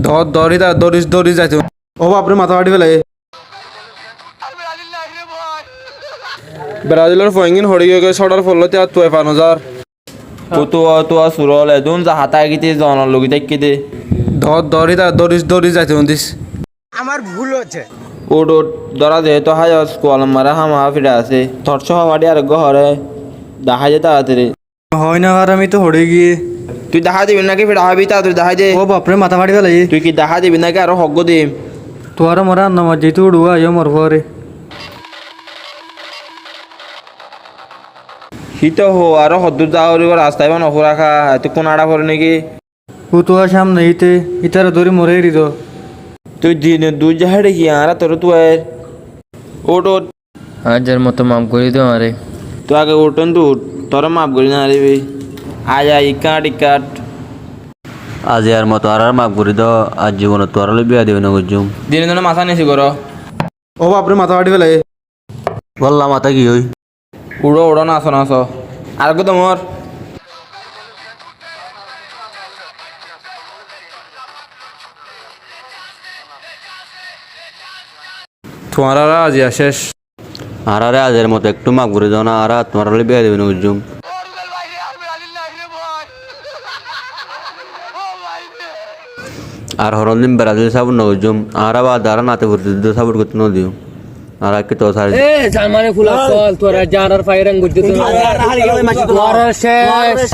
ধর দড়িটা দড়ি যাইতে ও বাপরে মাথা ফাটি ফেলে ব্রাজিলের ফয়িং হড়ি গিয়ে ছড়ার ফলতে আর তুই 5000 তো সুরল এদুন যা হাতা গিতে জন লগি দেখি দে ধর দড়িটা দড়ি যাইতে দিস আমার ভুল হচ্ছে ওড ধরা দে তো হাই স্কুল মারা হামা ফিরে আছে তোর সহ মাটি আর ঘরে দেখা যায় তাড়াতাড়ি হয় না আর আমি তো হড়ে গিয়ে তুই দেখা দিবি নাকি ফিরে হাবি তাড়াতাড়ি দেখা দে ও বাপরে মাথা ফাটি ফেলে তুই কি দেখা দিবি নাকি আরো হগ্গ দিম তোর মরা নামাজ যেহেতু উড়ুয়া আইও মর পরে শীত হো আরো হদ্দুর যাওয়ার রাস্তায় বা নখো রাখা এত কোন আড়া করে নাকি ও তো সামনে ইতে ইতারা ধরে মরে দিত তুই দিন দুই জাহাড়ে দেখি আর তোর তুই ওট ওট আজের মতো মাফ করে দিও আরে তুই আগে ওটন তুই তোর মাফ করি না রে আয় ইকাট আজ আর মতো আর মাফ করে দাও আজ জীবনে তো আর বিয়া দেবে না গুজুম দিনে দিনে মাথা নিছি কর ও বাপরে মাথা ফাটি ফেলে বললাম মাথা কি হই উড়ো নাচ আর কত মোর তোমার আর আজ শেষ আর আরে আজের মতো একটু মাফ করে দাও না আর তোমার বিয়া দেবে না গুজুম আর হরন দিন ব্রাজিল সাবুন না গুজুম আর আবার দাঁড়া নাতে ভর্তি সাবুন করতে না দিও আর কি তো সারি এ জামানে ফুলা কল তোরা জানার ফাইরাং গুজু তোরা শেষ